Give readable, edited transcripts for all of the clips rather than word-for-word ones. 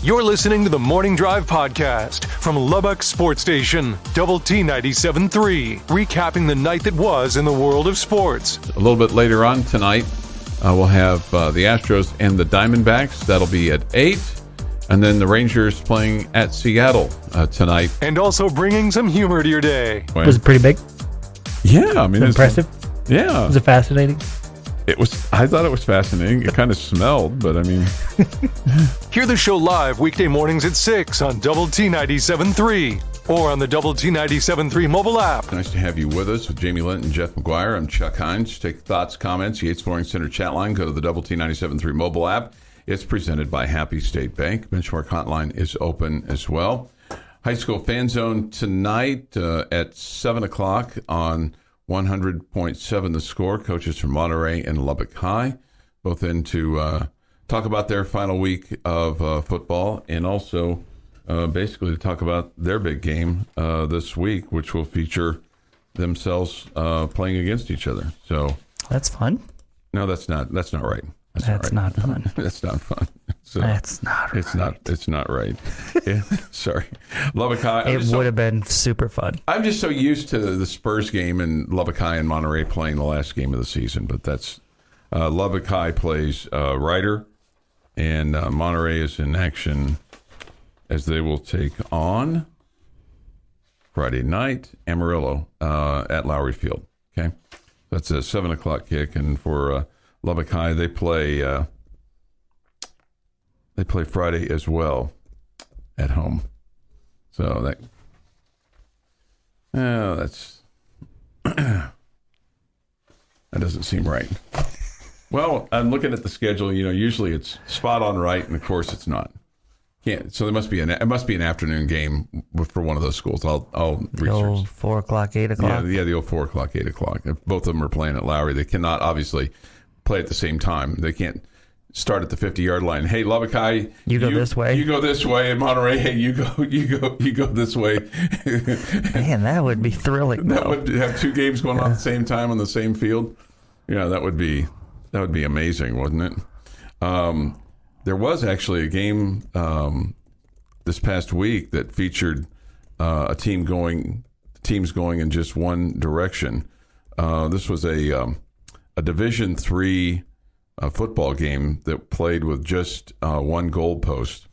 You're listening to the Morning Drive podcast from Lubbock Sports Station, Double T 97.3, recapping the night that was in the world of sports. A little bit later on tonight, we'll have the Astros and the Diamondbacks. That'll be at 8. And then the Rangers playing at Seattle tonight. And also bringing some humor to your day. Was it pretty big? Yeah, I mean, it's impressive. Yeah. Was it fascinating? I thought it was fascinating. It kind of smelled, but I mean. Hear the show live weekday mornings at 6 on Double T 97.3 or on the Double T 97.3 mobile app. Nice to have you with us with Jamie Lent and Jeff McGuire. I'm Chuck Heinz. Take thoughts, comments, Yates Flooring Center chat line. Go to the Double T 97.3 mobile app. It's presented by Happy State Bank. Benchmark Hotline is open as well. High School Fan Zone tonight at 7 o'clock on 100.7 The Score. Coaches from Monterey and Lubbock High, both in to talk about their final week of football and also basically to talk about their big game this week, which will feature themselves playing against each other. So that's fun. No, that's not right. That's not fun. That's not fun. So that's not right. It's not right. Yeah, sorry. Lubbock High. It would have been super fun. I'm just so used to the Spurs game and Lubbock High and Monterey playing the last game of the season, but that's Lubbock High plays Ryder, and Monterey is in action as they will take on Friday night Amarillo at Lowry Field. Okay, that's a 7 o'clock kick, and for Lubbock High they play Friday as well at home. So that's that doesn't seem right. Well, I'm looking at the schedule. You know, usually it's spot on right, and of course it's not. Can't. So it must be an afternoon game for one of those schools. I'll research. Old 4 o'clock, 8 o'clock. Yeah, the old 4 o'clock, 8 o'clock. If both of them are playing at Lowry, they cannot obviously play at the same time. They can't start at the 50-yard line. Hey, Lubbock High, you go this way. You go this way. And Monterey, hey, you go this way. Man, that would be thrilling. That would have two games going on at the same time on the same field. Yeah, that would be amazing, wouldn't it? There was actually a game this past week that featured teams going in just one direction. This was a Division III football game that played with just one goalpost.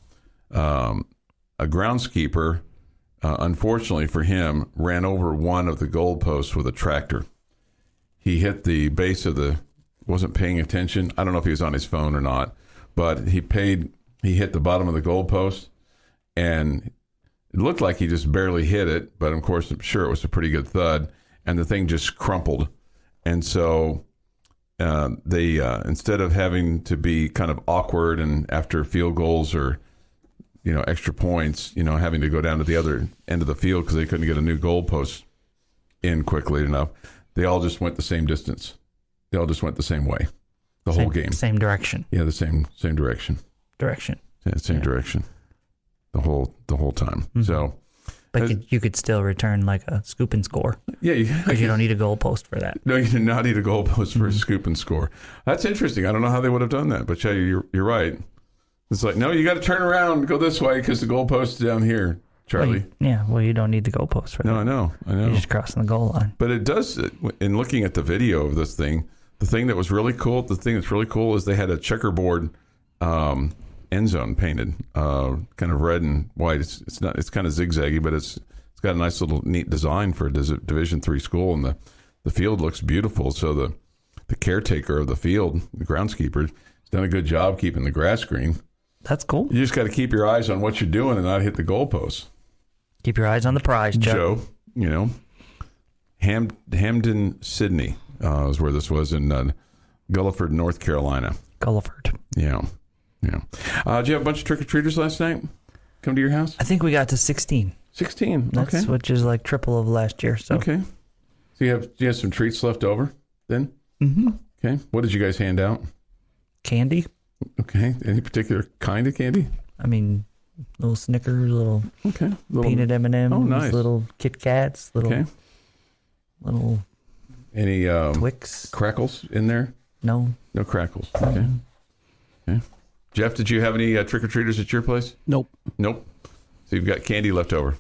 A groundskeeper, unfortunately for him, ran over one of the goalposts with a tractor. He hit the base of wasn't paying attention. I don't know if he was on his phone or not, but he hit the bottom of the goalpost, and it looked like he just barely hit it, but of course I'm sure it was a pretty good thud, and the thing just crumpled. And so they instead of having to be kind of awkward and after field goals or extra points, having to go down to the other end of the field because they couldn't get a new goalpost in quickly enough, they all just went the same distance. They all just went the same way, whole game, same direction. Yeah, the same direction. Yeah, same direction, the whole time. Mm-hmm. So. But you could still return like a scoop and score. Yeah. Because you don't need a goalpost for that. No, you do not need a goalpost for a scoop and score. That's interesting. I don't know how they would have done that, but yeah, you're right. It's like, no, you got to turn around and go this way because the goalpost is down here, Charlie. Well, you don't need the goalpost for that. No, I know. You're just crossing the goal line. But it does, in looking at the video of this thing, the thing that's really cool is they had a checkerboard end zone painted, kind of red and white. It's kind of zigzaggy, but it's got a nice little neat design for a Division III school, and the field looks beautiful. So the caretaker of the field, the groundskeeper, has done a good job keeping the grass green. That's cool. You just got to keep your eyes on what you're doing and not hit the goalposts. Keep your eyes on the prize, Joe. Hamden, Sydney is where this was in Gulliford, North Carolina. Gulliford. Yeah. Did you have a bunch of trick-or-treaters last night come to your house? I think we got to 16. 16, okay. Which is like triple of last year. So. Okay. So you have some treats left over then? Mm-hmm. Okay. What did you guys hand out? Candy. Okay. Any particular kind of candy? I mean, little Snickers, little peanut M&Ms, nice. Little Kit Kats, little any Twix. crackles in there? No. No crackles. Okay. Okay. Jeff, did you have any trick-or-treaters at your place? Nope. Nope. So you've got candy left over?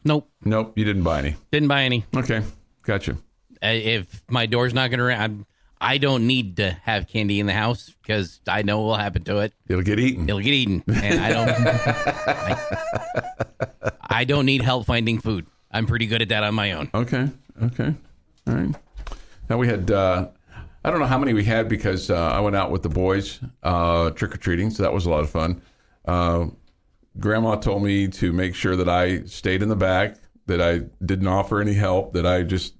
Nope. Nope, you didn't buy any? Didn't buy any. Okay, gotcha. If my door's not going to ring, I don't need to have candy in the house because I know what will happen to it. It'll get eaten. And I don't need help finding food. I'm pretty good at that on my own. Okay. All right. Now we had, I don't know how many we had because I went out with the boys trick-or-treating, so that was a lot of fun. Grandma told me to make sure that I stayed in the back, that I didn't offer any help, that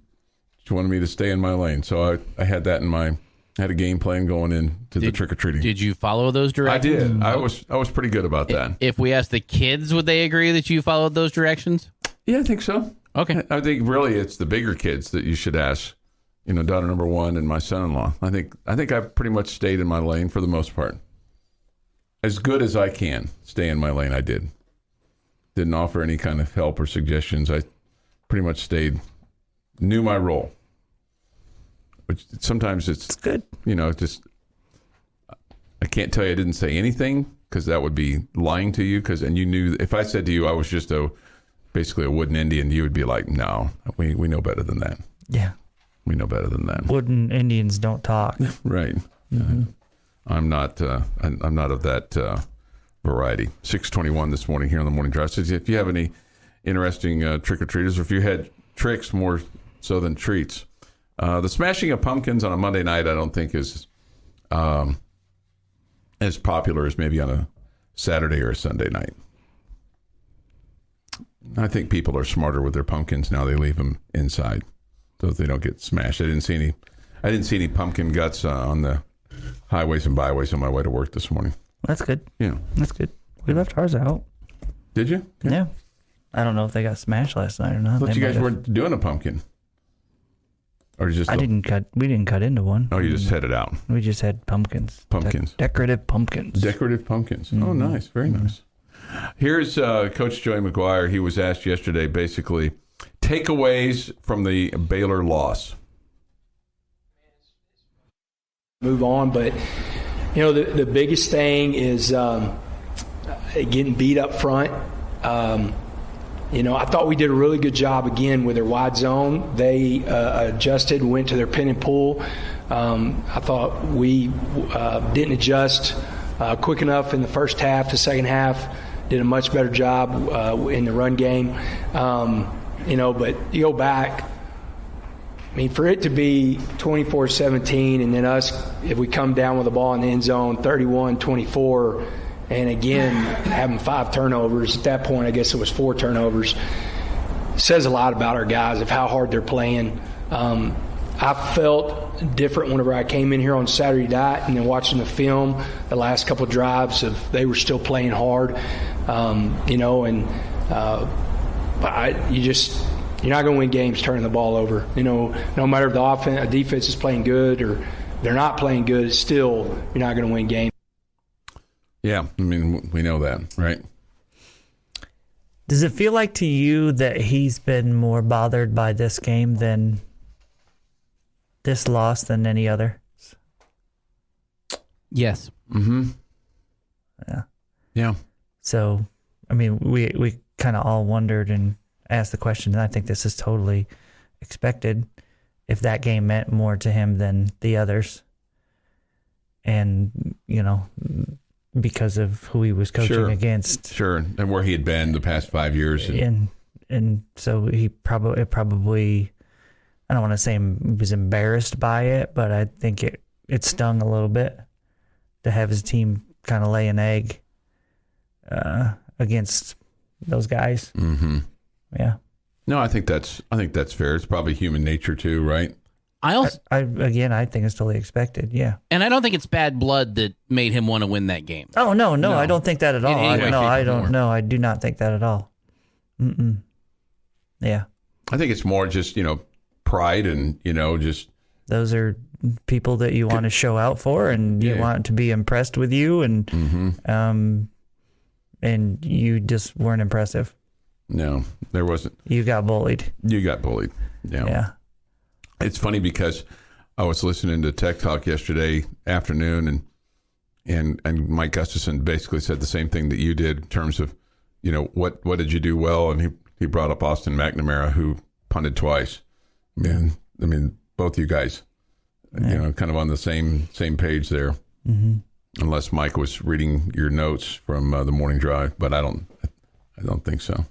she wanted me to stay in my lane. So I had that in my, had a game plan going into the trick-or-treating. Did you follow those directions? I did. I was pretty good about that. If we asked the kids, would they agree that you followed those directions? Yeah, I think so. Okay. I think really it's the bigger kids that you should ask. Daughter number 1 and my son-in-law. I think I pretty much stayed in my lane for the most part. As good as I can stay in my lane, I did. Didn't offer any kind of help or suggestions. I pretty much knew my role. Which sometimes it's good. Just I can't tell you I didn't say anything because that would be lying to you. And you knew if I said to you I was just basically a wooden Indian, you would be like, no, we know better than that. Yeah. We know better than that. Wooden Indians don't talk. Right. Mm-hmm. I'm not of that variety. 6:21 this morning here on the Morning Drive. So if you have any interesting trick-or-treaters, or if you had tricks more so than treats, the smashing of pumpkins on a Monday night I don't think is as popular as maybe on a Saturday or a Sunday night. I think people are smarter with their pumpkins now. They leave them inside so that they don't get smashed. I didn't see any pumpkin guts on the highways and byways on my way to work this morning. That's good. Yeah. That's good. We left ours out. Did you? Yeah. I don't know if they got smashed last night or not. I thought you guys weren't doing a pumpkin. Or just we didn't cut into one. Oh, you just had it out. We just had pumpkins. Decorative pumpkins. Decorative pumpkins. Mm-hmm. Oh, nice. Very nice. Here's Coach Joey McGuire. He was asked yesterday, basically, takeaways from the Baylor loss. Move on, but the biggest thing is getting beat up front. I thought we did a really good job again with their wide zone. They adjusted, went to their pin and pull. I thought we didn't adjust quick enough in the first half. The second half did a much better job in the run game. But you go back, for it to be 24-17 and then us, if we come down with the ball in the end zone, 31-24, and again, having 5 turnovers. At that point, I guess it was 4 turnovers. Says a lot about our guys, of how hard they're playing. I felt different whenever I came in here on Saturday night and then watching the film, the last couple of drives, they were still playing hard. You're not going to win games turning the ball over. No matter if the defense is playing good or they're not playing good, it's still, you're not going to win games. Yeah, we know that, right? Does it feel like to you that he's been more bothered by this game than this loss than any other? Yes. Mm-hmm. Yeah. Yeah. So, we kind of all wondered and asked the question, and I think this is totally expected, if that game meant more to him than the others. And, because of who he was coaching against. Sure, and where he had been the past 5 years. And so he probably, I don't want to say he was embarrassed by it, but I think it stung a little bit to have his team kind of lay an egg against those guys. Mm-hmm. Yeah. No, I think that's fair. It's probably human nature too, right? I think it's totally expected. Yeah. And I don't think it's bad blood that made him want to win that game. Oh, no, I don't think that at all. I do not think that at all. Mm-mm. Yeah. I think it's more just, pride and, just. Those are people that you want to show out for, and you want to be impressed with you, and and you just weren't impressive. No, there wasn't. You got bullied. Yeah. It's funny because I was listening to Tech Talk yesterday afternoon, and and Mike Gustafson basically said the same thing that you did in terms of, what did you do well? And he brought up Austin McNamara, who punted twice. I mean, both you guys, kind of on the same page there. Mm-hmm. Unless Mike was reading your notes from the morning drive, but I don't think so.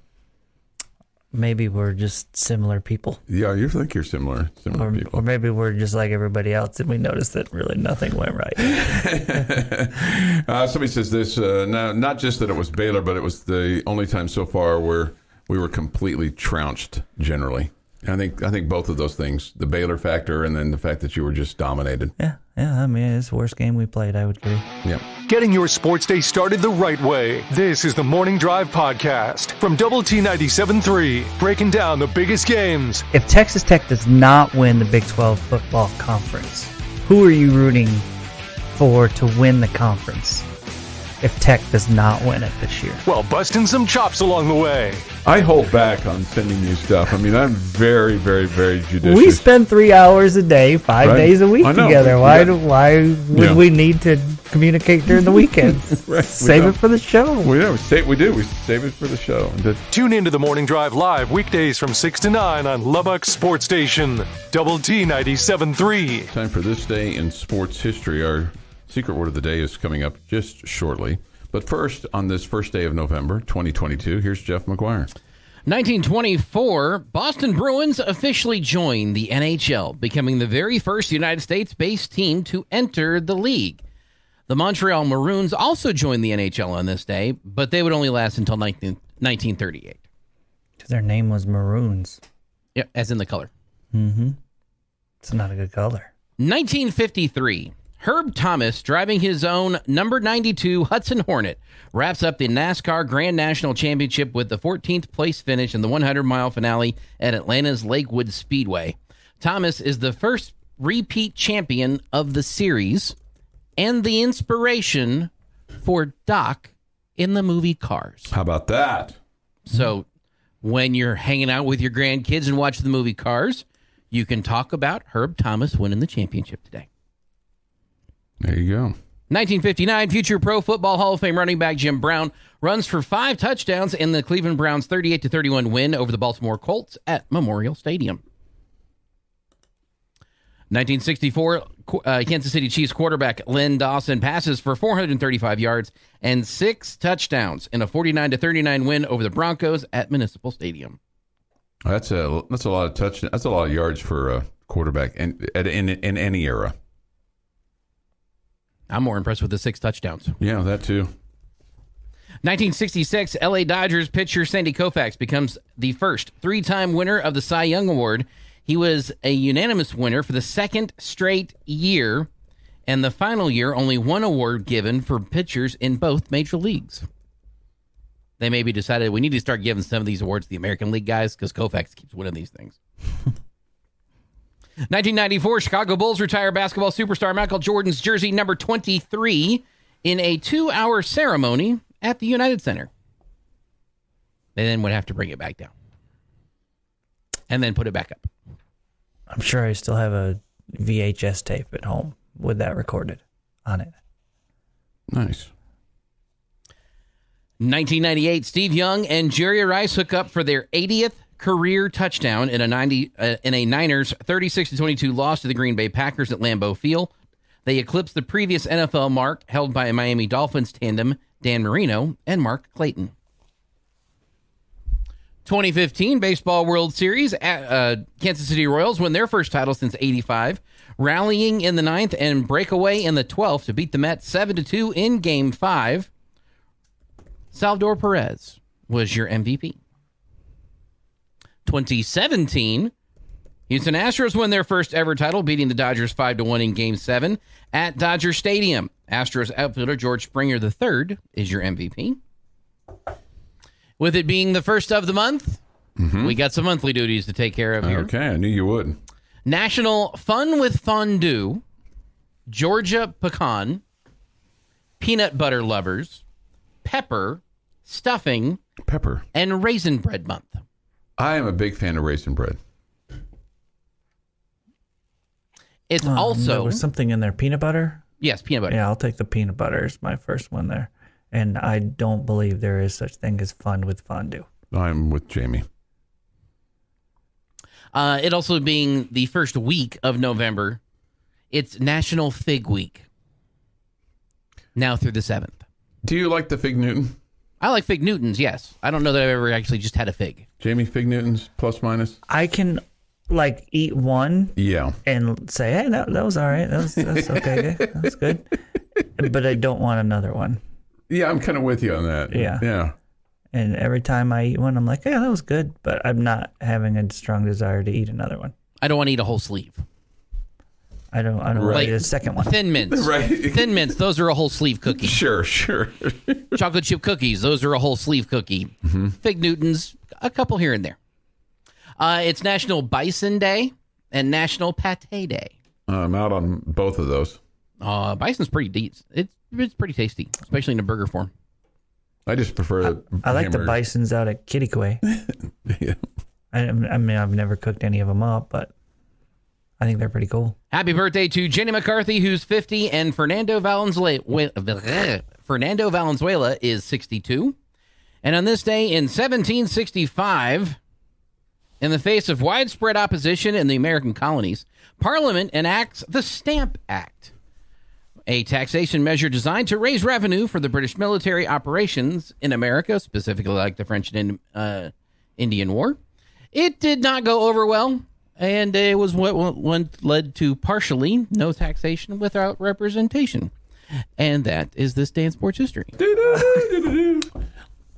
Maybe we're just similar people. Yeah, you think you're similar people. Or maybe we're just like everybody else and we noticed that really nothing went right. Somebody says this, not just that it was Baylor, but it was the only time so far where we were completely trounced generally. I think both of those things, the Baylor factor and then the fact that you were just dominated. Yeah. I mean, it's the worst game we played, I would agree. Yeah. Getting your sports day started the right way. This is the Morning Drive Podcast from Double T 97.3, breaking down the biggest games. If Texas Tech does not win the Big 12 football conference, who are you rooting for to win the conference if Tech does not win it this year? Well, busting some chops along the way. I hold back on sending you stuff. I mean, I'm very, very, very judicious. We spend 3 hours a day, 5 days a week together. Why would we need to communicate during the weekends? Right, Save it for the show. We do. We save it for the show. Tune into the Morning Drive live weekdays from 6 to 9 on Lubbock Sports Station, Double T 97.3. Time for this day in sports history. Our secret word of the day is coming up just shortly. But first, on this first day of November, 2022, here's Jeff McGuire. 1924, Boston Bruins officially joined the NHL, becoming the very first United States-based team to enter the league. The Montreal Maroons also joined the NHL on this day, but they would only last until 1938. Their name was Maroons. Yeah, as in the color. Mm-hmm. It's not a good color. 1953. Herb Thomas, driving his own number 92 Hudson Hornet, wraps up the NASCAR Grand National Championship with the 14th place finish in the 100-mile finale at Atlanta's Lakewood Speedway. Thomas is the first repeat champion of the series and the inspiration for Doc in the movie Cars. How about that? So when you're hanging out with your grandkids and watching the movie Cars, you can talk about Herb Thomas winning the championship today. There you go. 1959, future Pro Football Hall of Fame running back Jim Brown runs for 5 touchdowns in the Cleveland Browns' 38-31 win over the Baltimore Colts at Memorial Stadium. 1964, Kansas City Chiefs quarterback Len Dawson passes for 435 yards and 6 touchdowns in a 49-39 win over the Broncos at Municipal Stadium. That's a lot of touchdowns. That's a lot of yards for a quarterback in any era. I'm more impressed with the 6 touchdowns. Yeah, that too. 1966, LA Dodgers pitcher Sandy Koufax becomes the first 3-time winner of the Cy Young Award. He was a unanimous winner for the 2nd straight year, and the final year, only 1 award given for pitchers in both major leagues. They maybe decided we need to start giving some of these awards to the American League guys because Koufax keeps winning these things. 1994, Chicago Bulls retire basketball superstar Michael Jordan's jersey number 23 in a 2-hour ceremony at the United Center. They then would have to bring it back down and then put it back up. I'm sure I still have a VHS tape at home with that recorded on it. Nice. 1998, Steve Young and Jerry Rice hook up for their 80th career touchdown in a Niners 36-22 loss to the Green Bay Packers at Lambeau Field. They eclipsed the previous NFL mark held by a Miami Dolphins tandem Dan Marino and Mark Clayton. 2015 Baseball World Series, Kansas City Royals win their first title since '85, rallying in the 9th and breakaway in the 12th to beat the Mets 7-2 in Game 5. Salvador Perez was your MVP. 2017, Houston Astros win their first ever title, beating the Dodgers 5-1 in Game 7 at Dodger Stadium. Astros outfielder George Springer III is your MVP. With it being the first of the month, we got some monthly duties to take care of here. Okay, I knew you would. National Fun with Fondue, Georgia Pecan, Peanut Butter Lovers, Pepper, Stuffing, and Raisin Bread Month. I am a big fan of raisin bread. It's also... There was something in there. Peanut butter? Yes, peanut butter. Yeah, I'll take the peanut butter as my first one there. And I don't believe there is such thing as fun with fondue. I'm with Jamie. It also being the first week of November, it's National Fig Week. Now through the 7th. Do you like the Fig Newton? I like Fig Newtons, yes. I don't know that I've ever actually just had a fig. Jamie, Fig Newtons, plus minus? I can eat one and say, hey, that was all right. That's okay. That was good. But I don't want another one. Yeah, I'm kind of with you on that. Yeah. And every time I eat one, I'm like, yeah, that was good. But I'm not having a strong desire to eat another one. I don't want to eat a whole sleeve. I don't want to eat a second one. Thin Mints. Right. Thin Mints, those are a whole sleeve cookie. Sure. Chocolate chip cookies, those are a whole sleeve cookie. Mm-hmm. Fig Newtons, a couple here and there. It's National Bison Day and National Pâté Day. I'm out on both of those. Bison's pretty deep. It's pretty tasty, especially in a burger form. I just prefer I like the bisons out at Kitty Yeah. I mean, I've never cooked any of them up, but I think they're pretty cool. Happy birthday to Jenny McCarthy, who's 50, and Fernando Valenzuela is 62. And on this day in 1765, in the face of widespread opposition in the American colonies, Parliament enacts the Stamp Act, a taxation measure designed to raise revenue for the British military operations in America, specifically like the French and Indian War. It did not go over well, and it was what led to partially no taxation without representation. And that is this day in sports history.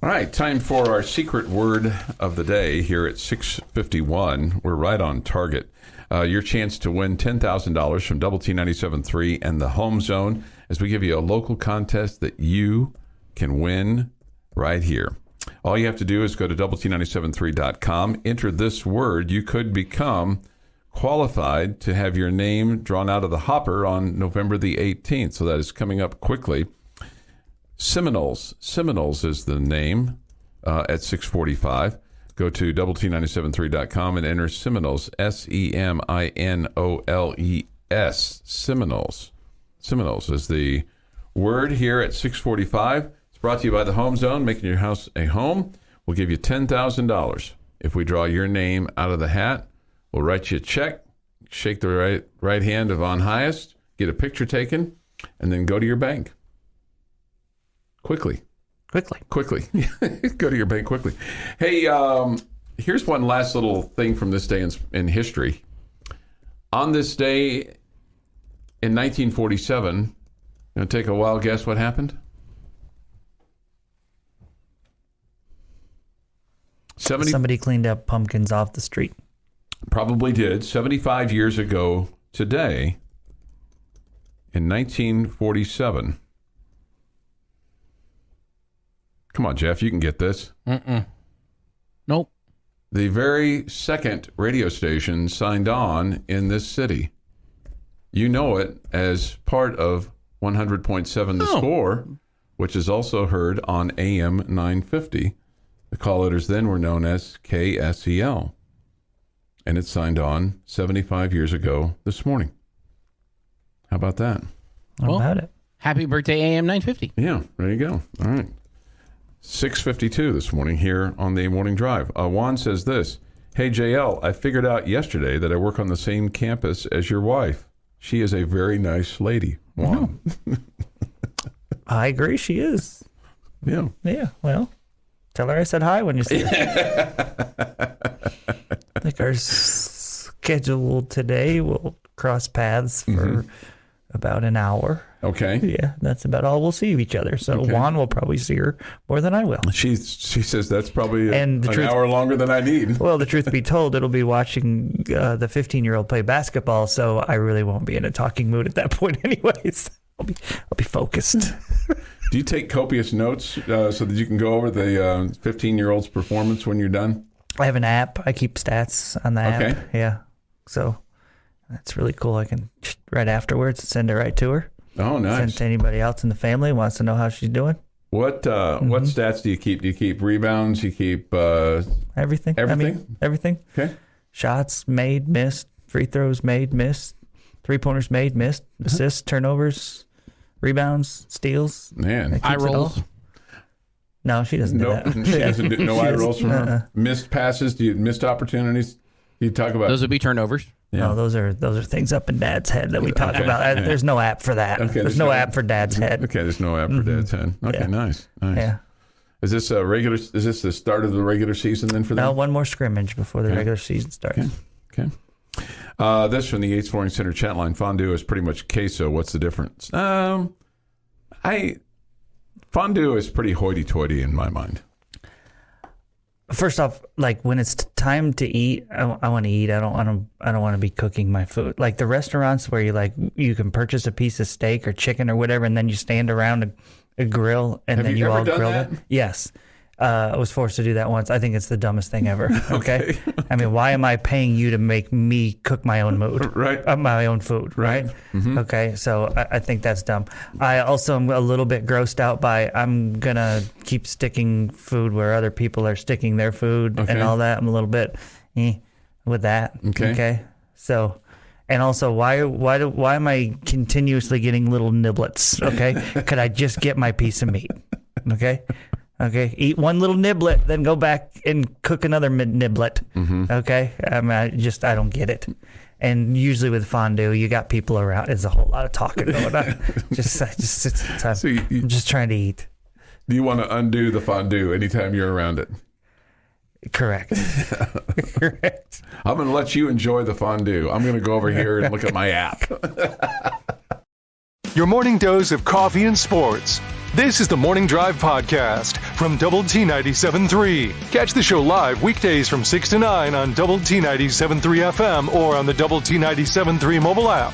All right, time for our secret word of the day here at 6:51. We're right on target. Your chance to win $10,000 from Double T 97.3 and the Home Zone as we give you a local contest that you can win right here. All you have to do is go to doublet97.3.com, enter this word. You could become qualified to have your name drawn out of the hopper on November the 18th. So that is coming up quickly. Seminoles is the name at 6:45. Go to doublet97.3.com and enter Seminoles, Seminoles. Seminoles is the word here at 6:45. It's brought to you by the Home Zone, making your house a home. We'll give you $10,000 if we draw your name out of the hat. We'll write you a check, shake the right hand of on highest, get a picture taken, and then go to your bank. Quickly. Go to your bank quickly. Hey, here's one last little thing from this day in history. On this day in 1947, you take a wild guess what happened? Somebody cleaned up pumpkins off the street. Probably did. 75 years ago today, in 1947. Come on, Jeff, you can get this. Nope. The very second radio station signed on in this city. You know it as part of 100.7 The Score, which is also heard on AM 950. The call letters then were known as KSEL. And it signed on 75 years ago this morning. How about that? How about it? Happy birthday, AM 950. Yeah, there you go. All right. 6:52 this morning here on the Morning Drive. Juan says this. Hey, JL, I figured out yesterday that I work on the same campus as your wife. She is a very nice lady. Juan. I agree, she is. Yeah. Yeah, well, tell her I said hi when you see her. I think our schedule today will cross paths for about an hour. Okay. Yeah, that's about all we'll see of each other. So Juan will probably see her more than I will. She says that's probably an truth, hour longer than I need. Well, the truth be told, it'll be watching the 15-year-old play basketball, so I really won't be in a talking mood at that point anyways. I'll be focused. Do you take copious notes so that you can go over the 15-year-old's performance when you're done? I have an app. I keep stats on the app. Yeah. So that's really cool. I can right afterwards send it right to her. Oh, nice. Send to anybody else in the family who wants to know how she's doing. What stats do you keep? Do you keep rebounds? You keep everything? Everything? I mean, everything. Okay. Shots made, missed. Free throws made, missed. 3-pointers made, missed. Assists, turnovers, rebounds, steals. Man, Eye rolls. No, she doesn't do that. She doesn't do no eye rolls from her. Missed passes, missed opportunities. You talk about Those would be turnovers. Yeah. No, those are things up in Dad's head that we talk about. There's no app for that. Okay, there's no app for Dad's head. Okay, there's no app for Dad's head. Okay, Yeah. nice. Yeah. Is this the start of the regular season then for them? No, one more scrimmage before the regular season starts. Okay. This from the Yates Flooring Center chat line. Fondue is pretty much queso. What's the difference? Fondue is pretty hoity-toity in my mind. First off, like when it's time to eat, I want to eat. I don't want to be cooking my food. Like the restaurants where you can purchase a piece of steak or chicken or whatever, and then you stand around a grill and Have then you you ever all done grill that? it. Yes. I was forced to do that once. I think it's the dumbest thing ever. Okay. I mean, why am I paying you to make me cook my own food? Right. My own food. Right. Mm-hmm. Okay. So I think that's dumb. I also am a little bit grossed out by I'm going to keep sticking food where other people are sticking their food and all that. I'm a little bit with that. Okay. So, and also why am I continuously getting little niblets? Okay. Could I just get my piece of meat? Okay. Okay, eat one little niblet, then go back and cook another niblet. Okay, I don't get it. And usually with fondue, you got people around. There's a whole lot of talking going on. I'm just trying to eat. Do you want to undo the fondue anytime you're around it? Correct. Correct. I'm going to let you enjoy the fondue. I'm going to go over here and look at my app. Your morning dose of coffee and sports. This is the Morning Drive Podcast from Double T 97.3. Catch the show live weekdays from 6 to 9 on Double T 97.3 FM or on the Double T 97.3 mobile app.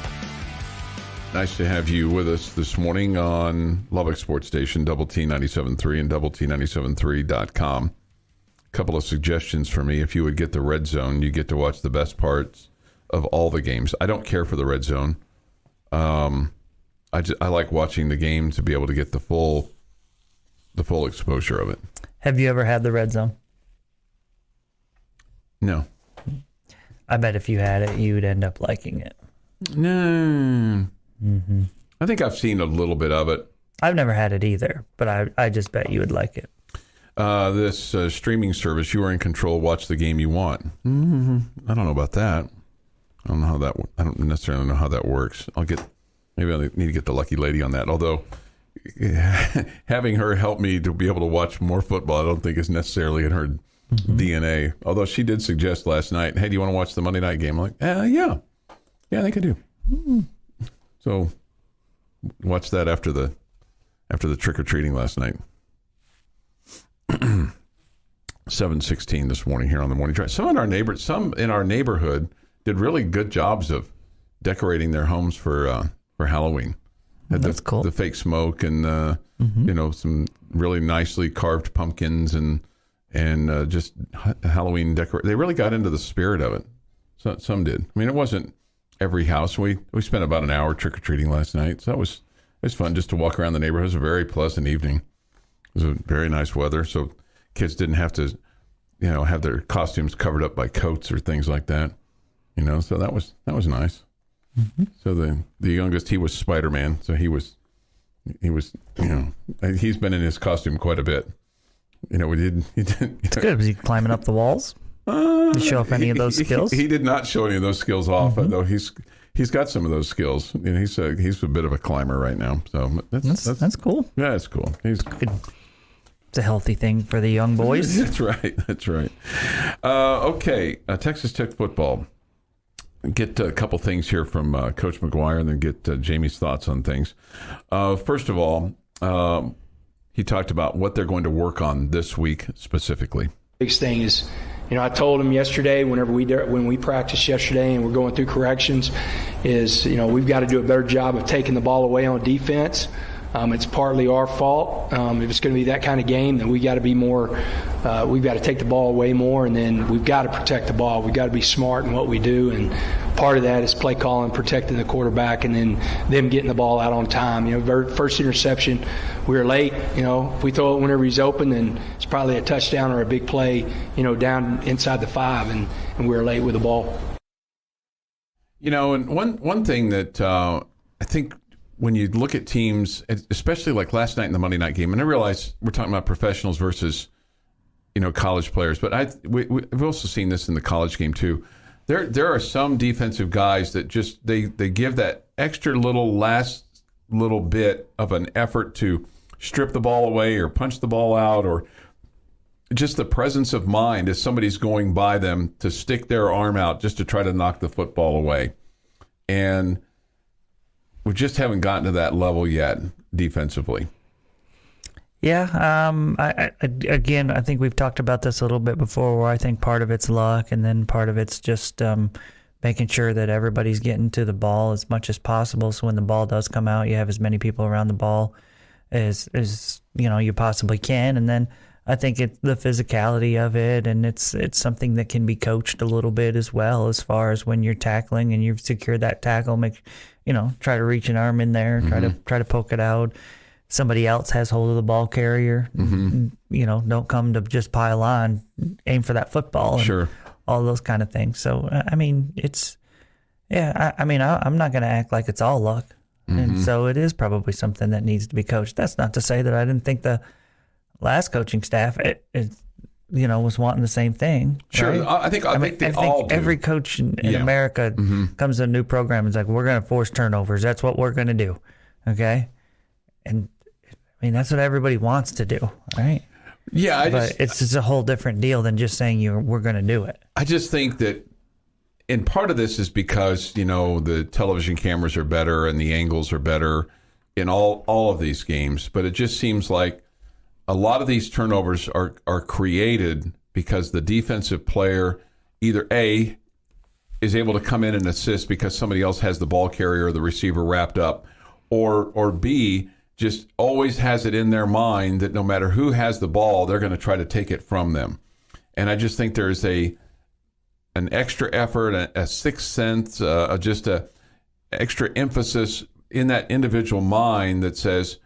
Nice to have you with us this morning on Lubbock Sports Station, Double T 97.3 and Double T 97.3.com. A couple of suggestions for me. If you would get the Red Zone, you get to watch the best parts of all the games. I don't care for the Red Zone. I like watching the game to be able to get the full exposure of it. Have you ever had the Red Zone? No. I bet if you had it, you would end up liking it. No. Mm-hmm. I think I've seen a little bit of it. I've never had it either, but I just bet you would like it. This streaming service, you are in control. Watch the game you want. Mm-hmm. I don't know about that. I don't necessarily know how that works. Maybe I need to get the lucky lady on that. Although having her help me to be able to watch more football, I don't think is necessarily in her DNA. Although she did suggest last night, "Hey, do you want to watch the Monday night game?" I'm like, yeah, I think I do. So watch that after the trick or treating last night. 7:16 this morning here on the Morning Drive. Some in our neighborhood did really good jobs of decorating their homes for Halloween. That's cool. The fake smoke and some really nicely carved pumpkins and just Halloween decor. They really got into the spirit of it. So some did. I mean, it wasn't every house. We spent about an hour trick or treating last night, so it was fun just to walk around the neighborhood. It was a very pleasant evening. It was a very nice weather, so kids didn't have to, have their costumes covered up by coats or things like that. So that was nice. Mm-hmm. So the youngest, he was Spider-Man. So he was, he's been in his costume quite a bit. He didn't. It's good. Was he climbing up the walls? Did he show off any of those skills? He did not show any of those skills off, though he's got some of those skills. He's a bit of a climber right now. So that's cool. Yeah, it's cool. He's good. It's a healthy thing for the young boys. That's right. Okay, Texas Tech football. Get a couple things here from Coach McGuire and then get Jamie's thoughts on things. First of all, he talked about what they're going to work on this week specifically. Biggest thing is, I told him yesterday when we practiced yesterday and we're going through corrections is, we've got to do a better job of taking the ball away on defense. It's partly our fault. If it's going to be that kind of game, then we got to be more. We've got to take the ball away more, and then we've got to protect the ball. We've got to be smart in what we do, and part of that is play calling, protecting the quarterback, and then them getting the ball out on time. First interception, we were late. If we throw it whenever he's open, then it's probably a touchdown or a big play. Down inside the 5, and we were late with the ball. And one thing that I think when you look at teams, especially like last night in the Monday night game, and I realize we're talking about professionals versus, college players, but we've also seen this in the college game too. There are some defensive guys that just they give that extra last little bit of an effort to strip the ball away or punch the ball out, or just the presence of mind as somebody's going by them to stick their arm out just to try to knock the football away. And we just haven't gotten to that level yet defensively. Yeah. I think we've talked about this a little bit before, where I think part of it's luck and then part of it's just making sure that everybody's getting to the ball as much as possible. So when the ball does come out, you have as many people around the ball as you possibly can. And then I think it's the physicality of it, and it's something that can be coached a little bit as well, as far as when you're tackling and you've secured that tackle, try to reach an arm in there, try to poke it out. Somebody else has hold of the ball carrier. Don't come to just pile on, aim for that football. And sure. All those kind of things. So, I'm not going to act like it's all luck. And so it is probably something that needs to be coached. That's not to say that I didn't think the last coaching staff, was wanting the same thing. Sure. Right? I think they all do. Every coach in America comes to a new program and is like, we're going to force turnovers. That's what we're going to do. Okay? And, that's what everybody wants to do, right? Yeah. It's just a whole different deal than just saying we're going to do it. I just think that, and part of this is because, the television cameras are better and the angles are better in all of these games. But it just seems like a lot of these turnovers are created because the defensive player either A, is able to come in and assist because somebody else has the ball carrier or the receiver wrapped up, or B, just always has it in their mind that no matter who has the ball, they're going to try to take it from them. And I just think there's an extra effort, a sixth sense, just a extra emphasis in that individual mind that says,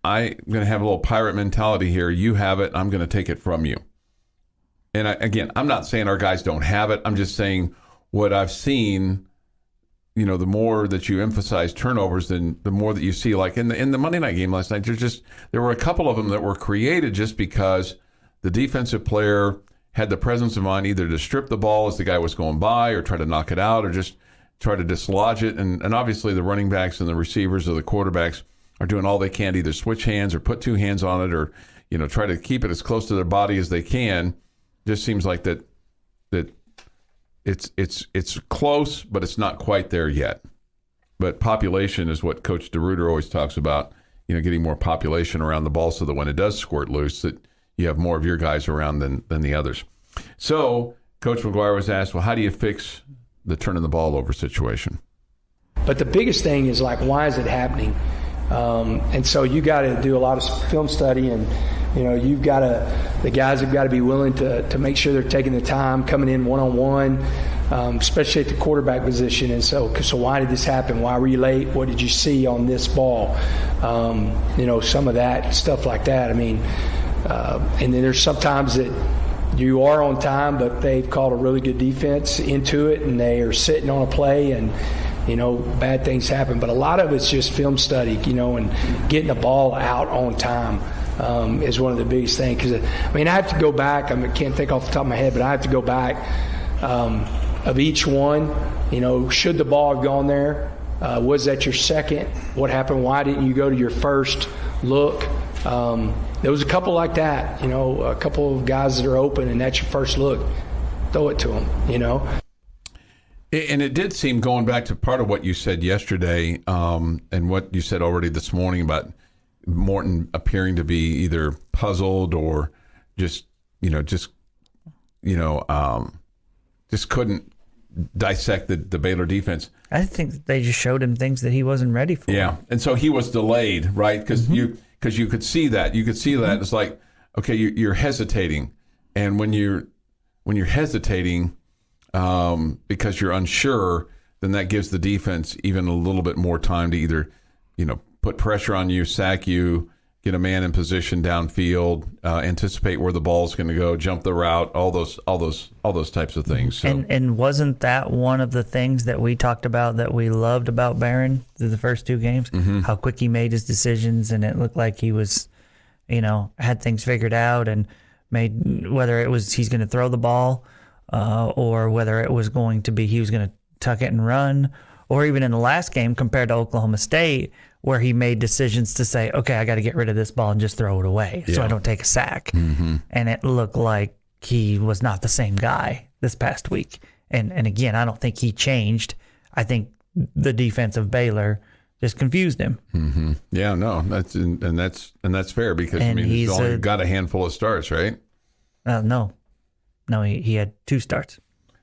I'm going to have a little pirate mentality here. You have it. I'm going to take it from you. And again, I'm not saying our guys don't have it. I'm just saying what I've seen, the more that you emphasize turnovers, then the more that you see, like in the Monday night game last night, there were a couple of them that were created just because the defensive player had the presence of mind either to strip the ball as the guy was going by or try to knock it out or just try to dislodge it. And obviously the running backs and the receivers or the quarterbacks are doing all they can to either switch hands or put two hands on it or, try to keep it as close to their body as they can. Just seems like that it's close, but it's not quite there yet. But population is what Coach DeRuiter always talks about, getting more population around the ball so that when it does squirt loose, that you have more of your guys around than the others. So Coach McGuire was asked, well, how do you fix the turning the ball over situation? But the biggest thing is, why is it happening? And so you got to do a lot of film study, and the guys have got to be willing to make sure they're taking the time, coming in one-on-one, especially at the quarterback position. And so why did this happen? Why were you late? What did you see on this ball? Some of that stuff like that. And then there's sometimes that you are on time, but they've called a really good defense into it, and they are sitting on a play, and bad things happen. But a lot of it's just film study, and getting the ball out on time is one of the biggest things. Because, I have to go back. I can't think off the top of my head, but I have to go back of each one. Should the ball have gone there? Was that your second? What happened? Why didn't you go to your first look? There was a couple like that, a couple of guys that are open, and that's your first look. Throw it to them, And it did seem, going back to part of what you said yesterday and what you said already this morning about Morton appearing to be either puzzled or just couldn't dissect the Baylor defense. I think they just showed him things that he wasn't ready for. Yeah, and so he was delayed, right? Because you could see that. You could see that. It's like, okay, you're hesitating, and when you're hesitating because you're unsure, then that gives the defense even a little bit more time to either, put pressure on you, sack you, get a man in position downfield, anticipate where the ball's going to go, jump the route, all those types of things. So. And wasn't that one of the things that we talked about that we loved about Barron through the first two games? Mm-hmm. How quick he made his decisions, and it looked like he was, had things figured out, and made, whether it was he's going to throw the ball or whether it was going to be he was going to tuck it and run, or even in the last game compared to Oklahoma State, where he made decisions to say, okay, I got to get rid of this ball and just throw it away so I don't take a sack. Mm-hmm. And it looked like he was not the same guy this past week. And again, I don't think he changed. I think the defense of Baylor just confused him. Mm-hmm. Yeah, no, that's fair because he's only got a handful of starts, right? No, he had 2 starts.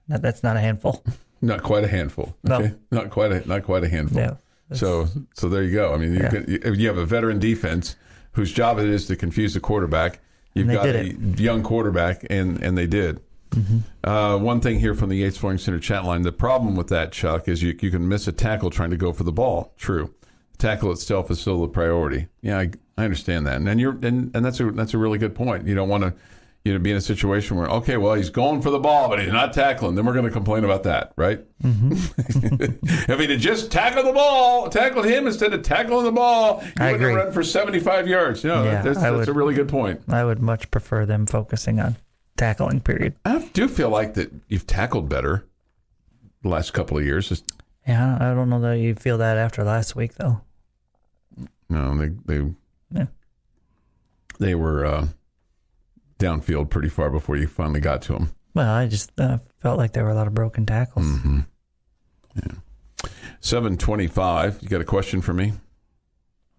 That's not a handful. Not quite a handful. Okay? No. Not quite a handful. Yeah. So there you go. I mean, you have a veteran defense whose job it is to confuse the quarterback. You've got a young quarterback, and they did. Mm-hmm. One thing here from the Yates Flooring Center chat line: the problem with that, Chuck, is you can miss a tackle trying to go for the ball. True, the tackle itself is still the priority. Yeah, I understand that, and that's a really good point. You don't want to. Be in a situation where, okay, well, he's going for the ball, but he's not tackling. Then we're going to complain about that, right? Mm-hmm. If he'd have just tackled him instead of tackling the ball, he would have run for 75 yards. That's a really good point. I would much prefer them focusing on tackling, period. I do feel like that you've tackled better the last couple of years. Yeah, I don't know that you feel that after last week, though. No, they were... downfield pretty far before you finally got to him. Well, I just felt like there were a lot of broken tackles. Mm-hmm. Yeah. 7:25. You got a question for me?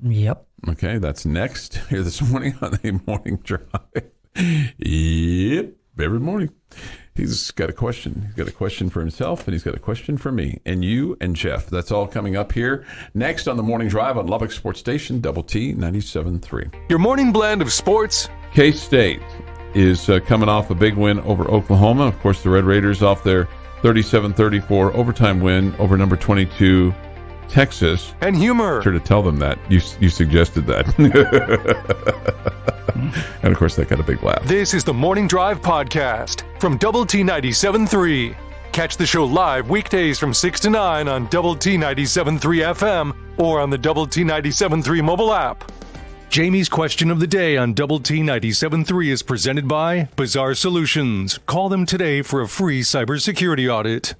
Yep. Okay, that's next here this morning on the morning drive. Yep, every morning. He's got a question. He's got a question for himself, and he's got a question for me, and you and Jeff. That's all coming up here next on the morning drive on Lubbock Sports Station, Double T 97.3. Your morning blend of sports. K-State is coming off a big win over Oklahoma. Of course, the Red Raiders off their 37-34 overtime win over number 22 Texas. And humor. Sure to tell them that. You suggested that. And, of course, that got a big laugh. This is the Morning Drive Podcast from Double T 97.3. Catch the show live weekdays from 6 to 9 on Double T 97.3 FM or on the Double T 97.3 mobile app. Jamie's question of the day on Double T 97.3 is presented by Bizarre Solutions. Call them today for a free cybersecurity audit.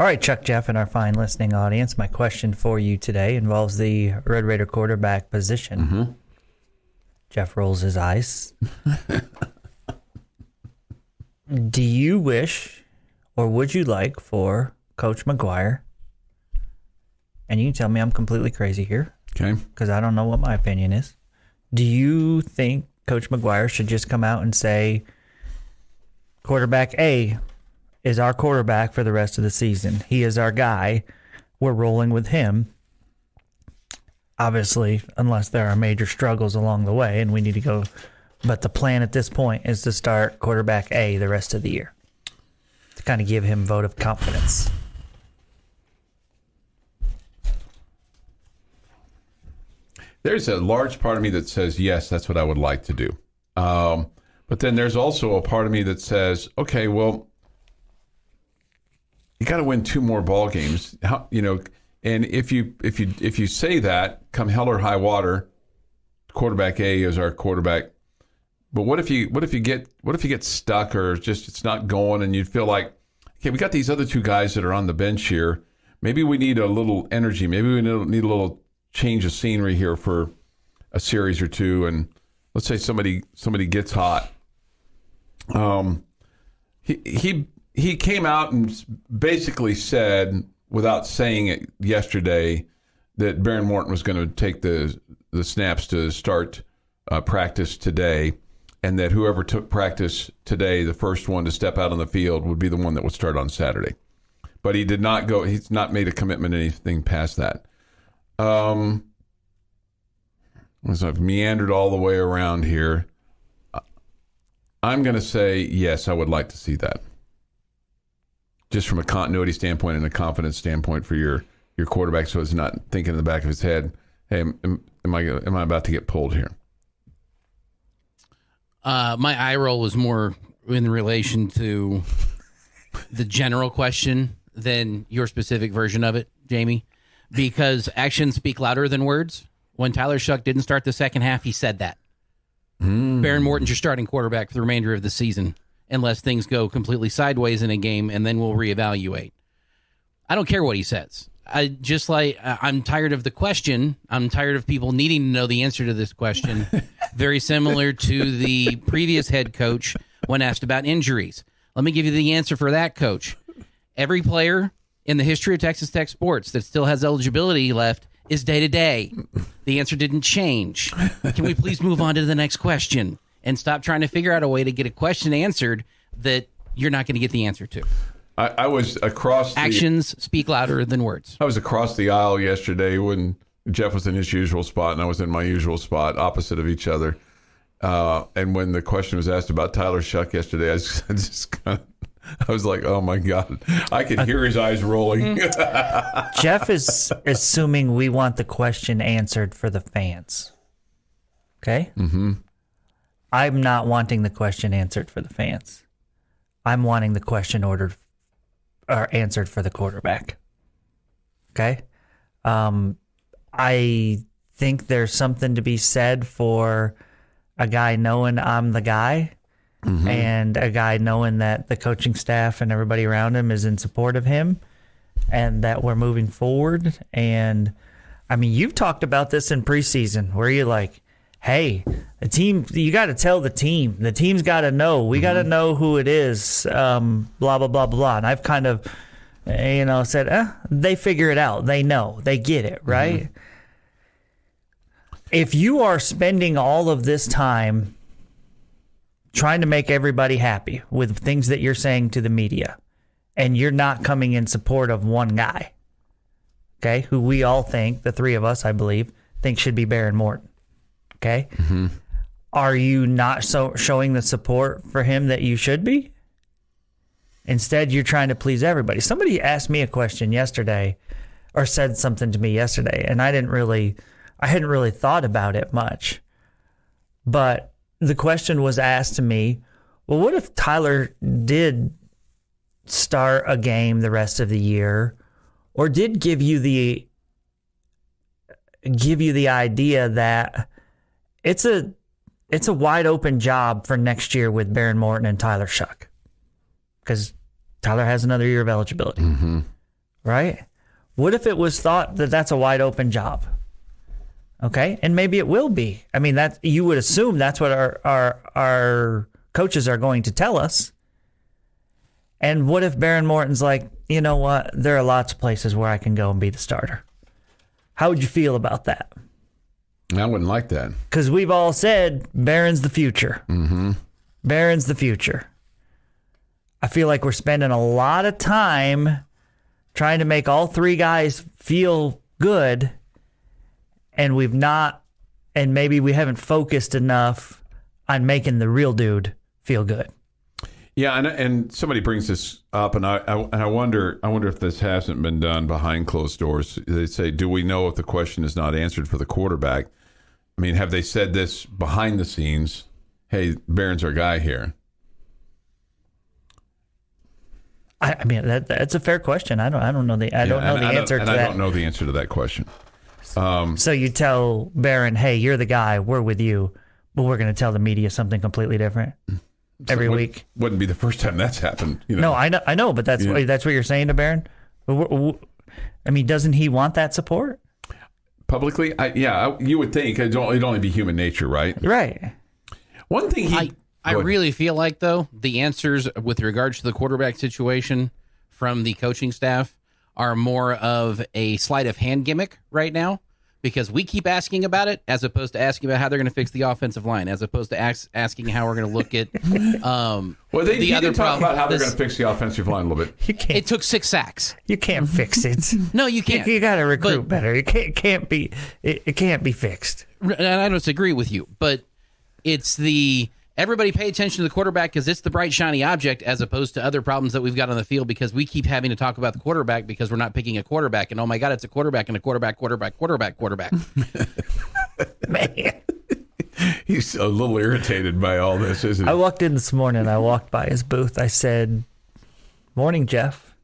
All right, Chuck, Jeff, and our fine listening audience, my question for you today involves the Red Raider quarterback position. Mm-hmm. Jeff rolls his eyes. Do you wish, or would you like for Coach McGuire, and you can tell me I'm completely crazy here, okay? Because I don't know what my opinion is. Do you think Coach McGuire should just come out and say, quarterback A is our quarterback for the rest of the season. He is our guy. We're rolling with him. Obviously, unless there are major struggles along the way and we need to go. But the plan at this point is to start quarterback A the rest of the year to kind of give him vote of confidence. There's a large part of me that says, yes, that's what I would like to do. But then there's also a part of me that says, okay, well, you got to win 2 more ball games. And if you say that, come hell or high water, quarterback A is our quarterback. But what if you get stuck or just it's not going and you feel like, okay, we got these other 2 guys that are on the bench here. Maybe we need a little energy. Maybe we need a little change of scenery here for a series or 2. And let's say somebody gets hot. He came out and basically said, without saying it yesterday, that Baron Morton was going to take the snaps to start practice today, and that whoever took practice today, the first one to step out on the field, would be the one that would start on Saturday. But he did not go. He's not made a commitment anything past that. So I've meandered all the way around here. I'm going to say yes. I would like to see that, just from a continuity standpoint and a confidence standpoint for your quarterback, so it's not thinking in the back of his head, hey, am I about to get pulled here? My eye roll was more in relation to the general question than your specific version of it, Jamie, because actions speak louder than words. When Tyler Shuck didn't start the second half, he said that. Baron Morton's your starting quarterback for the remainder of the season, unless things go completely sideways in a game, and then we'll reevaluate. I don't care what he says. I'm tired of the question. I'm tired of people needing to know the answer to this question. Very similar to the previous head coach when asked about injuries. Let me give you the answer for that coach. Every player in the history of Texas Tech sports that still has eligibility left is day-to-day. The answer didn't change. Can we please move on to the next question and stop trying to figure out a way to get a question answered that you're not going to get the answer to? I was across Actions speak louder than words. I was across the aisle yesterday when Jeff was in his usual spot and I was in my usual spot, opposite of each other. And when the question was asked about Tyler Shuck yesterday, I was like, oh my God, I could hear his eyes rolling. Jeff is assuming we want the question answered for the fans. Okay? Mm-hmm. I'm not wanting the question answered for the fans. I'm wanting the question answered for the quarterback. Okay? I think there's something to be said for a guy knowing I'm the guy. Mm-hmm. And a guy knowing that the coaching staff and everybody around him is in support of him and that we're moving forward. And, I mean, you've talked about this in preseason where you're like, hey, the team, you got to tell the team. The team's got to know. We got to know who it is, blah, blah, blah, blah. And I've kind of, said, they figure it out. They know. They get it, right? Mm-hmm. If you are spending all of this time trying to make everybody happy with things that you're saying to the media, and you're not coming in support of one guy, okay, who we all think, the three of us, I believe, think should be Baron Morton, okay? Mm-hmm. Are you not showing the support for him that you should be? Instead, you're trying to please everybody. Somebody asked me a question yesterday or said something to me yesterday, and I hadn't really thought about it much, but the question was asked to me, well, what if Tyler did start a game the rest of the year or did give you the idea that it's a wide open job for next year with Baron Morton and Tyler Shuck? Because Tyler has another year of eligibility, mm-hmm. right? What if it was thought that that's a wide open job? Okay, and maybe it will be. I mean, that you would assume that's what our coaches are going to tell us. And what if Baron Morton's like, you know what? There are lots of places where I can go and be the starter. How would you feel about that? I wouldn't like that. Because we've all said Baron's the future. Mm-hmm. Baron's the future. I feel like we're spending a lot of time trying to make all three guys feel good. And maybe we haven't focused enough on making the real dude feel good. Yeah, and somebody brings this up, and I wonder if this hasn't been done behind closed doors. They say, do we know if the question is not answered for the quarterback? I mean, have they said this behind the scenes? Hey, Baron's our guy here. I mean, that's a fair question. I don't know the answer to that. I don't know the answer to that question. So you tell Baron, hey, you're the guy, we're with you, but we're going to tell the media something completely different every week. Wouldn't be the first time that's happened. No, I know, but that's what you're saying to Baron? I mean, doesn't he want that support? Publicly? You would think. It'd only be human nature, right? Right. One thing I really feel like, though, the answers with regards to the quarterback situation from the coaching staff are more of a sleight of hand gimmick right now, because we keep asking about it as opposed to asking about how they're going to fix the offensive line, as opposed to asking how we're going to look at the other talk about how they're going to fix the offensive line a little bit. It took 6 sacks. You can't fix it. No, you can't. You got to recruit better. It can't be fixed. And I don't disagree with you, but it's the everybody pay attention to the quarterback because it's the bright, shiny object as opposed to other problems that we've got on the field because we keep having to talk about the quarterback because we're not picking a quarterback. And, oh, my God, it's a quarterback and a quarterback. Man. He's a little irritated by all this, isn't he? I walked in this morning. I walked by his booth. I said, "Morning, Jeff."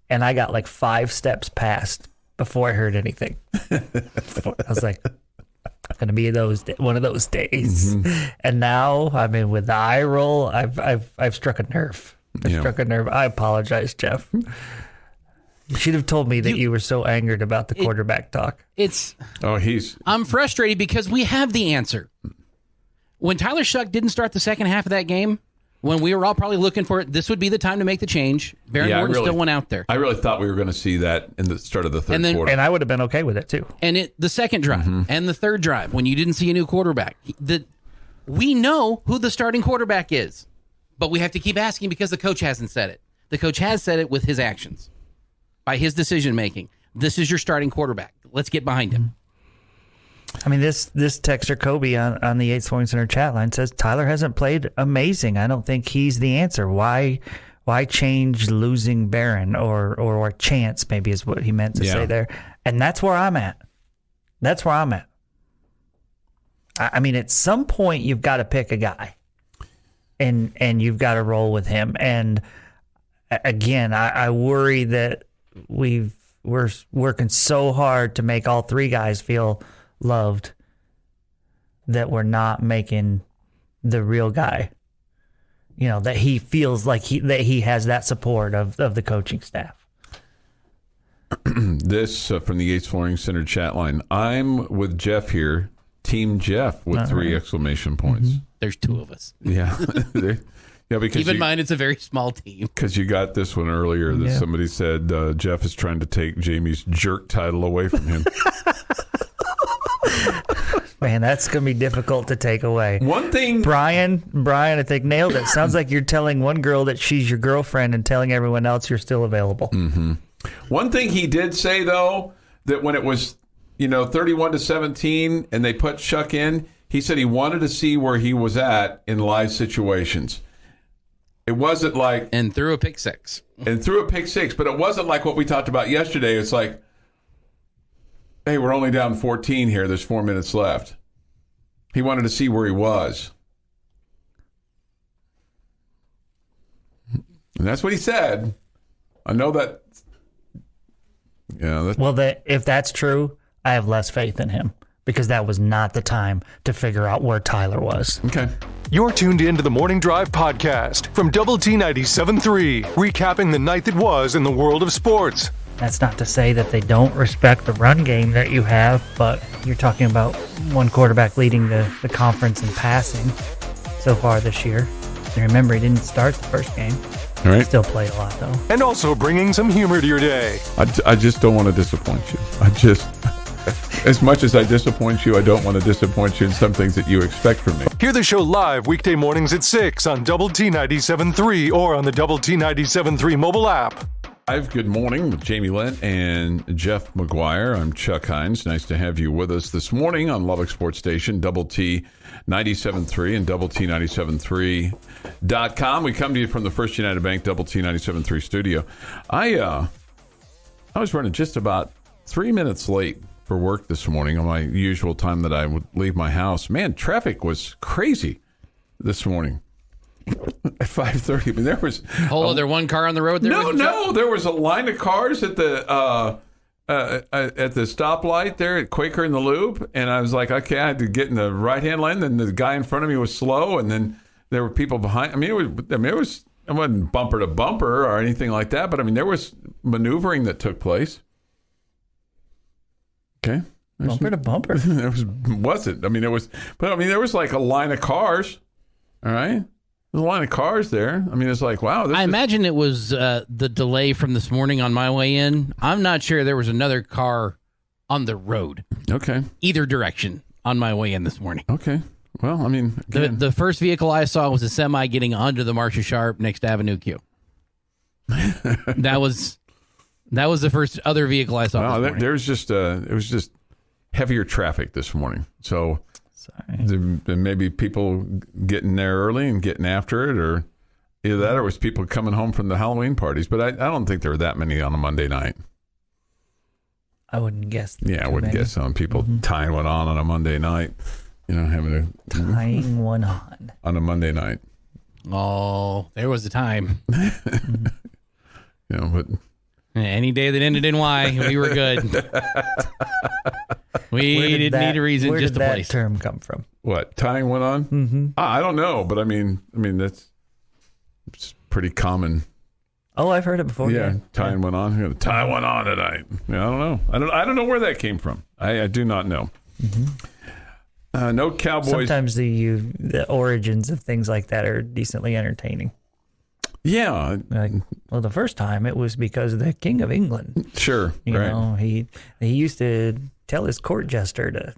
And I got like 5 steps past before I heard anything. I was like, going to be one of those days. Mm-hmm. And now, I mean, with the eye roll, I've struck a nerve. I apologize, Jeff. You should have told me that you were so angered about the quarterback talk. I'm frustrated because we have the answer. When Tyler Shuck didn't start the second half of that game, when we were all probably looking for it, this would be the time to make the change. Baron Morton still went out there. I really thought we were going to see that in the start of the third quarter. And I would have been okay with it, too. And the second drive and the third drive, when you didn't see a new quarterback, we know who the starting quarterback is. But we have to keep asking because the coach hasn't said it. The coach has said it with his actions, by his decision-making. This is your starting quarterback. Let's get behind him. I mean, this texter Kobe on the 8 Sporting Center chat line says Tyler hasn't played amazing. I don't think he's the answer. Why change losing Barron or chance? Maybe is what he meant to say there. And that's where I'm at. I mean, at some point you've got to pick a guy, and you've got to roll with him. And again, I worry that we're working so hard to make all 3 guys feel loved that we're not making the real guy, that he feels like he has that support of the coaching staff. This from the Yates Flooring Center chat line. I'm with Jeff here, Team Jeff, with 3 exclamation points. Mm-hmm. There's 2 of us. Yeah. Because keep in mind it's a very small team. Because you got this one earlier that somebody said Jeff is trying to take Jamie's jerk title away from him. Man, that's going to be difficult to take away. One thing... Brian, I think nailed it. Sounds like you're telling one girl that she's your girlfriend and telling everyone else you're still available. Mm-hmm. One thing he did say, though, that when it was, 31-17 and they put Shuck in, he said he wanted to see where he was at in live situations. It wasn't like... And threw a pick six. But it wasn't like what we talked about yesterday. It's like, hey, we're only down 14 here. There's 4 minutes left. He wanted to see where he was. And that's what he said. I know that. Yeah. If that's true, I have less faith in him because that was not the time to figure out where Tyler was. Okay. You're tuned in to the Morning Drive podcast from Double T 97.3, recapping the night that was in the world of sports. That's not to say that they don't respect the run game that you have, but you're talking about one quarterback leading the conference in passing so far this year. And remember, he didn't start the first game. All right. Still played a lot, though. And also bringing some humor to your day. I just don't want to disappoint you. As much as I disappoint you, I don't want to disappoint you in some things that you expect from me. Hear the show live weekday mornings at 6 on Double T 97.3 or on the Double T 97.3 mobile app. Good morning with Jamie Lent and Jeff McGuire. I'm Chuck Heinz. Nice to have you with us this morning on Lubbock Sports Station, Double T 97.3 and Double T 97.3.com. We come to you from the First United Bank Double T 97.3 studio. I was running just about 3 minutes late for work this morning on my usual time that I would leave my house. Man, traffic was crazy this morning. At 5:30, I mean, there was whole other one car on the road. No, there was a line of cars at the stoplight there at Quaker in the Loop, and I was like, okay, I had to get in the right hand lane. Then the guy in front of me was slow, and then there were people behind. It wasn't bumper to bumper or anything like that, but I mean, there was maneuvering that took place. Okay, bumper to bumper. There wasn't. I mean, there was like a line of cars. All right. There's a line of cars there. I mean, it's like, wow. I imagine it was the delay from this morning on my way in. I'm not sure there was another car on the road. Okay. Either direction on my way in this morning. Okay. Well, I mean, the first vehicle I saw was a semi getting onto the Marcia Sharp next Avenue Q. That was the first other vehicle I saw. Wow, it was just heavier traffic this morning. So Sorry. Maybe people getting there early and getting after it, or either that or it was people coming home from the Halloween parties. But I don't think there were that many on a Monday night. I wouldn't guess. Yeah, I wouldn't guess some people tying one on a Monday night. Having tying one on a Monday night. Oh, there was a time. But any day that ended in Y, we were good. We didn't need a reason, just a place. Where did that term come from? What, tying one on? Mm-hmm. I don't know, but I mean it's pretty common. Oh, I've heard it before. Yeah, tying one on. I'm going to tie one on tonight. Yeah, I don't know. I don't know where that came from. I do not know. Mm-hmm. No Cowboys. Sometimes the origins of things like that are decently entertaining. Yeah. The first time it was because of the King of England. Sure. You know, he used to tell his court jester to,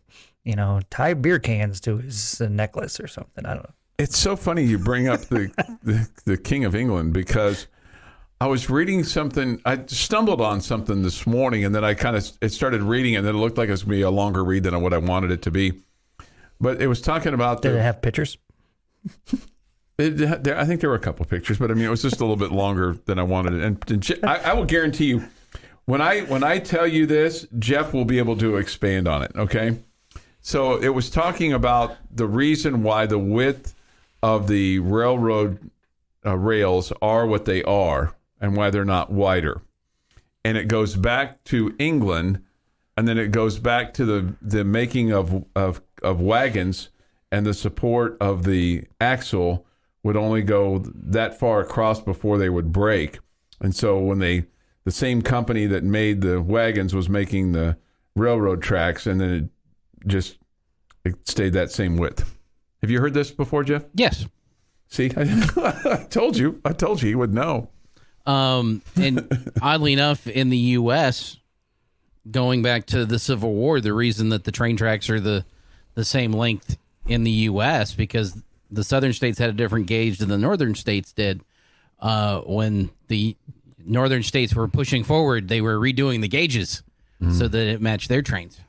tie beer cans to his necklace or something. I don't know. It's so funny you bring up the King of England, because I was reading something. I stumbled on something this morning, and then I started reading, and then it looked like it was going to be a longer read than what I wanted it to be. But it was talking about. Did it have pictures? I think there were a couple of pictures, but it was just a little bit longer than I wanted it. And I will guarantee you, when I tell you this, Jeff will be able to expand on it. Okay, so it was talking about the reason why the width of the railroad rails are what they are, and why they're not wider. And it goes back to England, and then it goes back to the making of wagons, and the support of the axle would only go that far across before they would break. And so when the same company that made the wagons was making the railroad tracks, and then it stayed that same width. Have you heard this before, Jeff? Yes. See, I told you he would know. And oddly enough, in the U.S., going back to the Civil War, the reason that the train tracks are the same length in the U.S. because the southern states had a different gauge than the northern states did. When the northern states were pushing forward, they were redoing the gauges so that it matched their trains.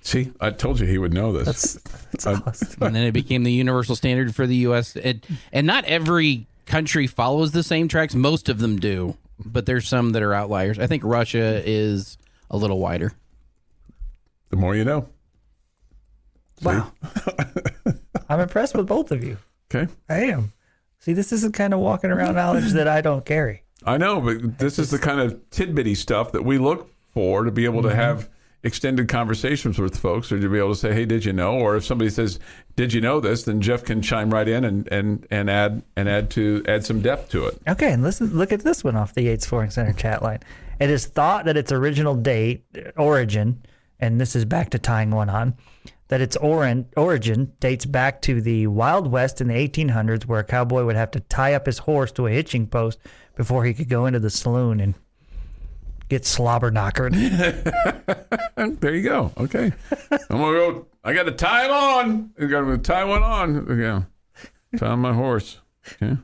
See, I told you he would know this. That's awesome. And then it became the universal standard for the U.S. And not every country follows the same tracks. Most of them do, but there's some that are outliers. I think Russia is a little wider. The more you know. Wow. I'm impressed with both of you. Okay. I am. See, this isn't kind of walking around knowledge that I don't carry. I know, but this is the kind of tidbitty stuff that we look for to be able to have extended conversations with folks, or to be able to say, hey, did you know? Or if somebody says, did you know this? Then Jeff can chime right in and add some depth to it. Okay, and look at this one off the Yates Flooring Center chat line. It is thought that its original origin, and this is back to tying one on, that its origin dates back to the Wild West in the 1800s, where a cowboy would have to tie up his horse to a hitching post before he could go into the saloon and get slobber knockered. There you go. Okay. I'm going to go. I got to tie him on. I got to tie one on. Yeah. Tie on my horse. Okay.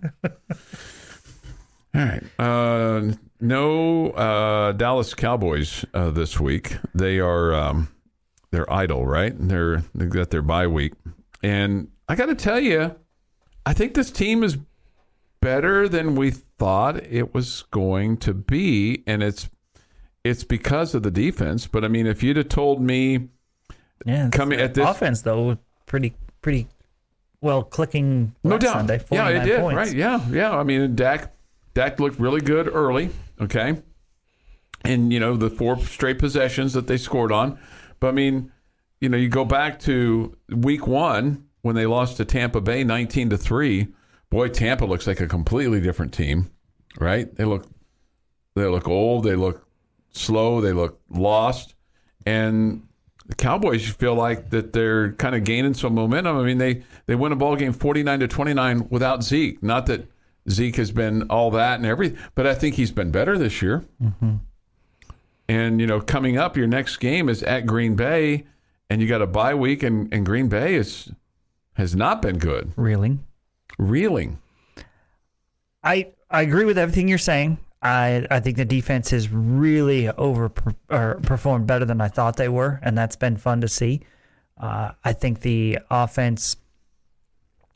All right. No Dallas Cowboys this week. They're idle, right? They've got their bye week. And I got to tell you, I think this team is better than we thought it was going to be. And it's because of the defense. But, I mean, if you'd have told me coming at this offense, though, pretty well clicking no doubt. Sunday, Yeah, it did. points. Right, yeah. I mean, Dak looked really good early, okay? And, the 4 straight possessions that they scored on. But, I mean, you go back to week 1 when they lost to Tampa Bay 19-3. Boy, Tampa looks like a completely different team, right? They look old. They look slow. They look lost. And the Cowboys feel like that they're kind of gaining some momentum. I mean, they win a ball game 49-29 without Zeke. Not that Zeke has been all that and everything, but I think he's been better this year. Mm-hmm. And, coming up, your next game is at Green Bay, and you got a bye week, and Green Bay has not been good. Reeling. I agree with everything you're saying. I think the defense has really performed better than I thought they were, and that's been fun to see. I think the offense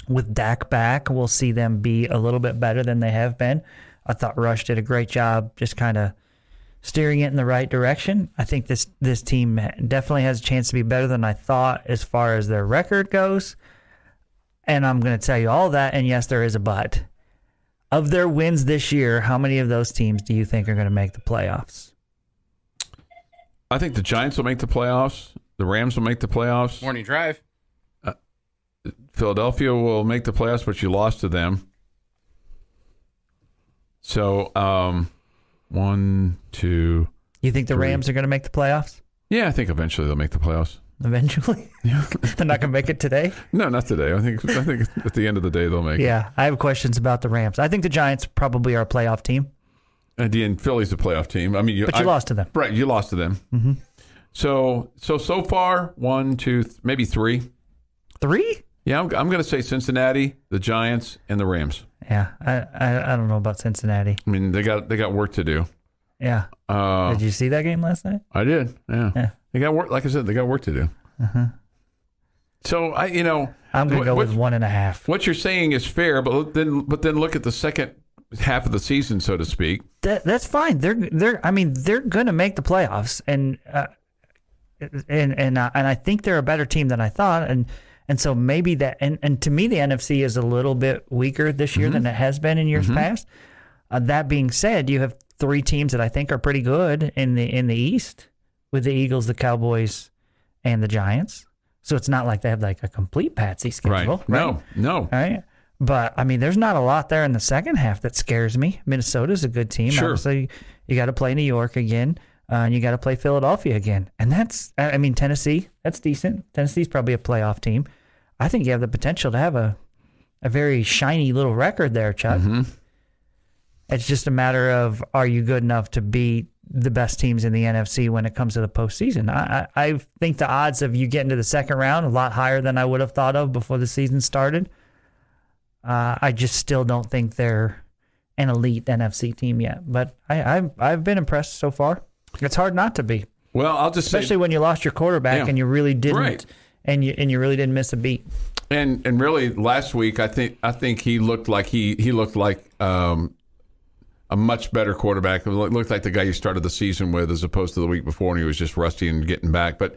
with Dak back, we'll see them be a little bit better than they have been. I thought Rush did a great job just kind of steering it in the right direction. I think this team definitely has a chance to be better than I thought as far as their record goes. And I'm going to tell you all that, and yes, there is a but. Of their wins this year, how many of those teams do you think are going to make the playoffs? I think the Giants will make the playoffs. The Rams will make the playoffs. Morning Drive. Philadelphia will make the playoffs, but you lost to them. So, 1, 2. You think the Rams are going to make the playoffs? Yeah, I think eventually they'll make the playoffs. Eventually? They're not going to make it today? No, not today. I think at the end of the day they'll make it. Yeah, I have questions about the Rams. I think the Giants probably are a playoff team. And Philly's a playoff team. I mean, but you lost to them. Right, you lost to them. Mm-hmm. So far, 1, 2, maybe 3. 3? Yeah, I'm going to say Cincinnati, the Giants, and the Rams. Yeah, I don't know about Cincinnati. I mean, they got work to do. Yeah. Did you see that game last night? I did. Yeah. They got work. Like I said, they got work to do. Uh-huh. So I'm going to go with 1.5. What you're saying is fair, but then look at the second half of the season, so to speak. That's fine. They're going to make the playoffs, and I think they're a better team than I thought, and so maybe that, and to me the NFC is a little bit weaker this year than it has been in years past. That being said, you have 3 teams that I think are pretty good in the East, with the Eagles, the Cowboys, and the Giants. So it's not like they have like a complete patsy schedule. Right? No. Right? But, I mean, there's not a lot there in the second half that scares me. Minnesota's a good team. Sure. Obviously, you got to play New York again, and you got to play Philadelphia again. And Tennessee, that's decent. Tennessee's probably a playoff team. I think you have the potential to have a very shiny little record there, Chuck. Mm-hmm. It's just a matter of, are you good enough to beat the best teams in the NFC when it comes to the postseason? I think the odds of you getting to the second round a lot higher than I would have thought of before the season started. I just still don't think they're an elite NFC team yet, but I've been impressed so far. It's hard not to be. Well, I'll just especially when you lost your quarterback and you really didn't, and you really didn't miss a beat. And really, last week I think he looked like he looked like a much better quarterback. It looked like the guy you started the season with, as opposed to the week before when he was just rusty and getting back. But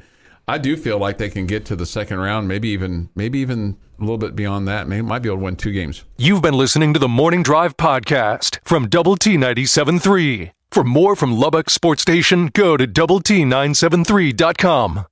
I do feel like they can get to the second round, maybe even a little bit beyond that. Might be able to win 2 games. You've been listening to the Morning Drive podcast from Double T 97.3. For more from Lubbock Sports Station, go to doublet973.com.